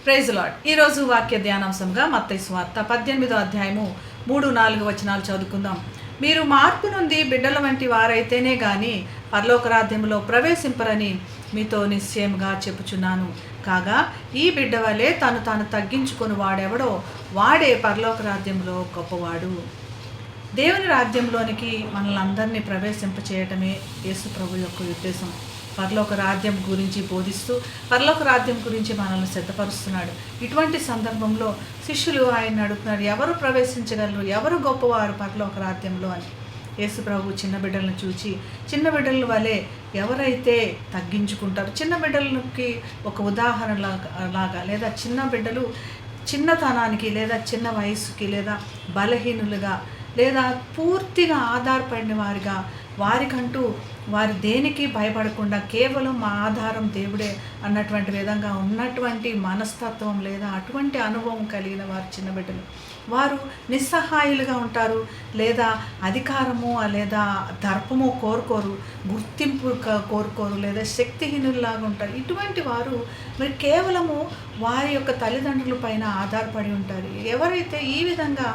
Praise lord. ఈరోజు వాక్య ధ్యానాంశంగా మత్తయి సువార్త 18వ అధ్యాయము 3-4 వచనాలు చదువుకుందాం. మీరు మార్పు నుండి బిడ్డల వంటి వారైతేనే గాని పరలోక రాజ్యములో ప్రవేశింపరని మీతో నిశ్చయముగా చెప్పుచున్నాను. కాగా ఈ బిడ్డ వలె తాను తగ్గించుకొని వాడెవడో వాడే పరలోక రాజ్యంలో గొప్పవాడు. దేవుని రాజ్యంలోనికి మనల్ని అందరినీ ప్రవేశింపచేయటమే యేసు ప్రభు యొక్క ఉద్దేశం. పరలోక రాజ్యం గురించి బోధిస్తూ పరలోక రాజ్యం గురించి మనల్ని సిద్ధపరుస్తున్నాడు. ఇటువంటి సందర్భంలో శిష్యులు ఆయన అడుగుతున్నారు, ఎవరు ప్రవేశించగలరు, ఎవరు గొప్పవారు పరలోక రాజ్యంలో అని. యేసు ప్రభు చిన్న బిడ్డలను చూచి, చిన్న బిడ్డల వలె ఎవరైతే తగ్గించుకుంటారు, చిన్న బిడ్డలకి ఒక ఉదాహరణ లాగా లేదా చిన్న బిడ్డలు చిన్నతనానికి లేదా చిన్న వయసుకి లేదా బలహీనులుగా లేదా పూర్తిగా ఆధారపడిన వారిగా వారికంటూ వారి దేనికి భయపడకుండా కేవలం మా ఆధారం దేవుడే అన్నటువంటి విధంగా ఉన్నటువంటి మనస్తత్వం లేదా అటువంటి అనుభవం కలిగిన వారు చిన్న బిడ్డలు. వారు నిస్సహాయులుగా ఉంటారు, లేదా అధికారము లేదా దర్పము కోరుకోరు, గుర్తింపు కోరుకోరు, లేదా శక్తిహీనుల్లాగా ఉంటారు. ఇటువంటి వారు మరి కేవలము వారి యొక్క తల్లిదండ్రుల పైన ఆధారపడి ఉంటారు. ఎవరైతే ఈ విధంగా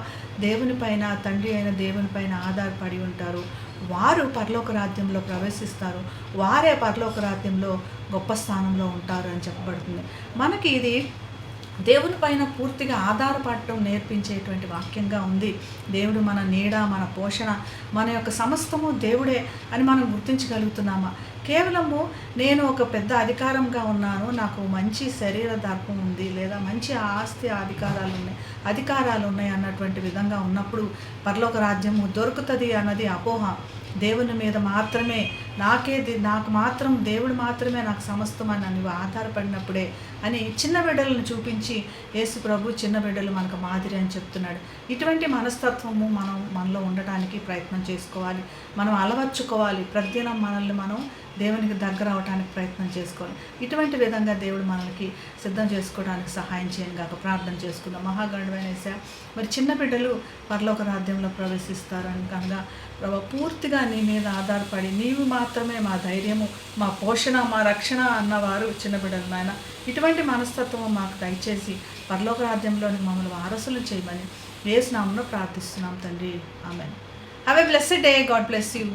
దేవుని పైన, తండ్రి అయిన దేవుని పైన ఆధారపడి ఉంటారు, వారు పరలోక రాజ్యంలో ప్రవేశిస్తారు. వారే పరలోక రాజ్యంలో గొప్ప స్థానంలో ఉంటారు అని చెప్పబడుతుంది. మనకి ఇది దేవుని పైన పూర్తిగా ఆధారపడటం నేర్పించేటువంటి వాక్యంగా ఉంది. దేవుడు మన నీడ, మన పోషణ, మన యొక్క సమస్తము దేవుడే అని మనం గుర్తించగలుగుతున్నామా? కేవలము నేను ఒక పెద్ద అధికారంగా ఉన్నాను, నాకు మంచి శరీర దర్పం ఉంది, లేదా మంచి ఆస్తి అధికారాలు ఉన్నాయి అన్నటువంటి విధంగా ఉన్నప్పుడు పరలోక రాజ్యము దొరుకుతుంది అన్నది అపోహ. దేవుని మీద మాత్రమే నాకు మాత్రం దేవుడు మాత్రమే నాకు సమస్తం అని నువ్వు ఆధారపడినప్పుడే అని చిన్న బిడ్డలను చూపించి యేసు ప్రభు చిన్న బిడ్డలు మనకు మాదిరి అని చెప్తున్నాడు. ఇటువంటి మనస్తత్వము మనలో ఉండటానికి ప్రయత్నం చేసుకోవాలి, మనం అలవర్చుకోవాలి. ప్రతిదినం మనల్ని మనం దేవునికి దగ్గర అవడానికి ప్రయత్నం చేసుకోవాలి. ఇటువంటి విధంగా దేవుడు మనకి సిద్ధం చేసుకోవడానికి సహాయం చేయను గాక. ప్రార్థన చేసుకుందాం. మహాగణుడైన యేసయ్యా, మరి చిన్న బిడ్డలు పరలోక రాజ్యంలో ప్రవేశిస్తారని కనుక ప్రభు పూర్తిగా నీ మీద ఆధారపడి నీవు మాత్రమే మా ధైర్యము, మా పోషణ, మా రక్షణ అన్నవారు చిన్న బిడ్డలు నాయన. ఇటువంటి మనస్తత్వం మాకు దయచేసి పరలోక రాజ్యంలోని మమ్మల్ని వారసులు చేయమని యేసు నామములో ప్రార్థిస్తున్నాం తండ్రి. ఆమేన్. Have a blessed day. God bless you.